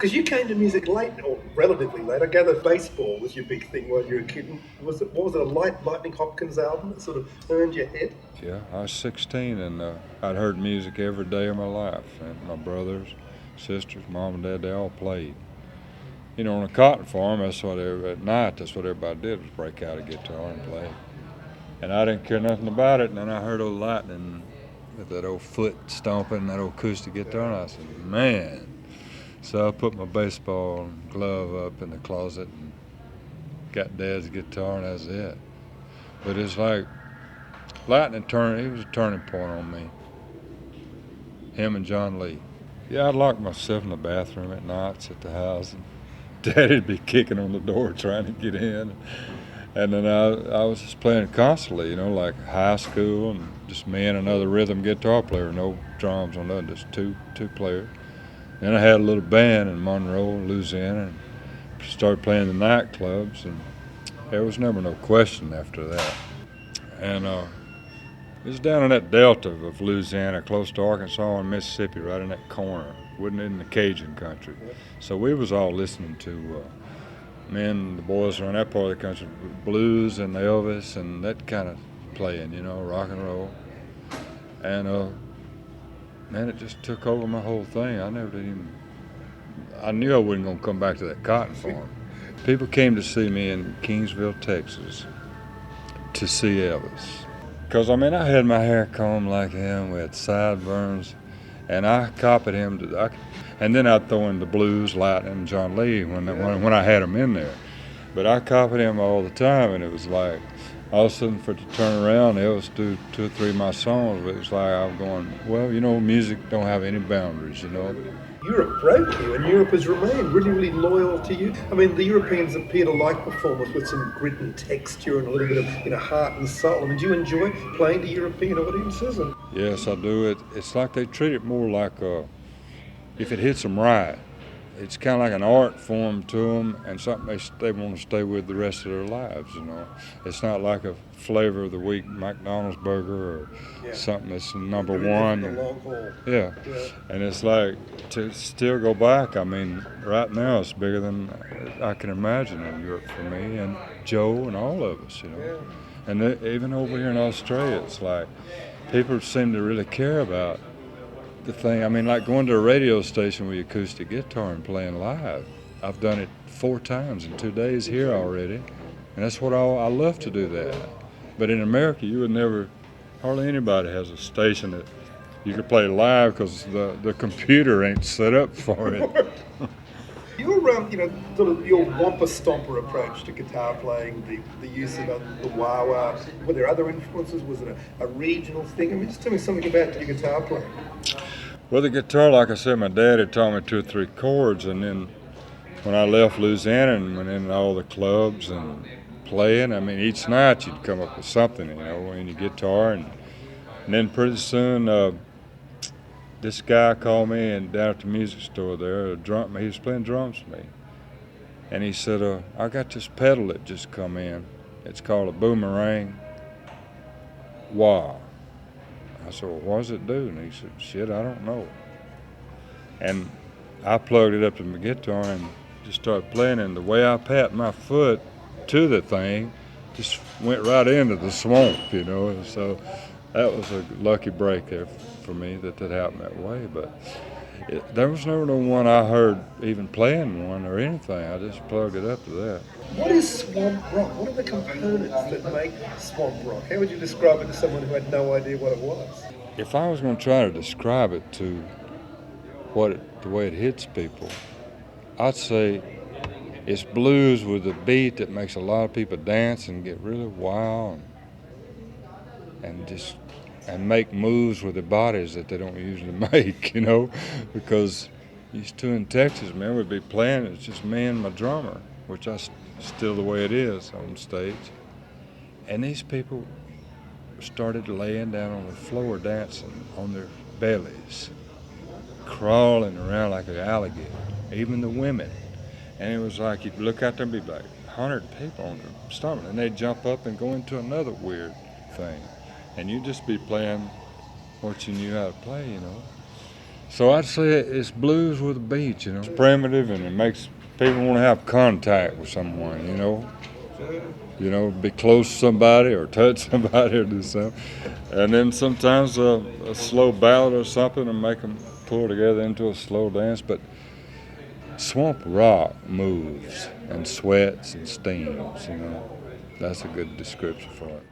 Because you came to music late, or relatively late. I gather baseball was your big thing while you were a kid. What was it, a Lightning Hopkins album that sort of turned your head? Yeah, I was 16 and I'd heard music every day of my life. And my brothers, sisters, mom and dad, they all played. You know, on a cotton farm, at night, that's what everybody did was break out a guitar and play. And I didn't care nothing about it. And then I heard old Lightning with that old foot stomping, that old acoustic guitar, and I said, man. So I put my baseball glove up in the closet and got Dad's guitar, and that's it. But it's like Lightning he was a turning point on me. Him and John Lee. Yeah, I'd lock myself in the bathroom at nights at the house, and Daddy'd be kicking on the door trying to get in. And then I was just playing constantly, you know, like high school, and just me and another rhythm guitar player, no drums or nothing, just two players. Then I had a little band in Monroe, Louisiana, and started playing the nightclubs, and there was never no question after that. And it was down in that delta of Louisiana, close to Arkansas and Mississippi, right in that corner. Wasn't in the Cajun country. So we was all listening to men, the boys around that part of the country, blues and Elvis and that kind of playing, you know, rock and roll. And man, it just took over my whole thing. I knew I wasn't going to come back to that cotton farm. People came to see me in Kingsville, Texas, to see Elvis. Because, I mean, I had my hair combed like him, we had sideburns, and I copied him. And then I'd throw in the blues, Lightning, and John Lee when I had them in there. But I copied him all the time, and it was like, all of a sudden for it to turn around, Elvis do 2 or 3 of my songs, but it was like I'm going, well, you know, music don't have any boundaries, you know. Europe broke you, and Europe has remained really, really loyal to you. I mean, the Europeans appear to like performers with some grit and texture and a little bit of, you know, heart and soul. I mean, do you enjoy playing to European audiences? And Yes, I do. It's like they treat it more like if it hits them right. It's kind of like an art form to them and something they want to stay with the rest of their lives, you know. It's not like a flavor of the week McDonald's burger or something that's number one. The long haul. Yeah. And it's like to still go back. I mean, right now it's bigger than I can imagine in Europe for me and Joe and all of us, you know. And even over here in Australia, it's like people seem to really care about the thing. I mean, like going to a radio station with acoustic guitar and playing live. I've done it 4 times in 2 days here already, and that's what I love to do that. But in America, you would never, hardly anybody has a station that you can play live because the computer ain't set up for it. Your, you know, sort of your wampa stomper approach to guitar playing, the use of the wah-wah, were there other influences? Was it a regional thing? I mean, just tell me something about your guitar playing. Well, the guitar, like I said, my dad had taught me 2 or 3 chords, and then when I left Louisiana and went in all the clubs and playing, I mean, each night you'd come up with something, you know, in your guitar, and then pretty soon this guy called me and down at the music store there, he was playing drums for me, and he said, I got this pedal that just come in. It's called a boomerang wah. I said, well, what does it do? And he said, shit, I don't know. And I plugged it up to my guitar and just started playing, and the way I pat my foot to the thing just went right into the swamp, you know. And so that was a lucky break there for me that happened that way. But there was never no one I heard even playing one or anything. I just plugged it up to that. What is swamp rock? What are the components that make swamp rock? How would you describe it to someone who had no idea what it was? If I was going to try to describe it to the way it hits people, I'd say it's blues with a beat that makes a lot of people dance and get really wild and make moves with their bodies that they don't usually make, you know, because these 2 in Texas, man, we'd be playing, it's just me and my drummer, which that's still the way it is on stage. And these people started laying down on the floor dancing on their bellies, crawling around like an alligator, even the women. And it was like you'd look out there and be like 100 people on their stomach, and they'd jump up and go into another weird thing. And you'd just be playing what you knew how to play, you know. So I'd say it's blues with a beat, you know. It's primitive and it makes people want to have contact with someone, you know. You know, be close to somebody or touch somebody or do something. And then sometimes a slow ballad or something and make them pull together into a slow dance. But swamp rock moves and sweats and steams, you know. That's a good description for it.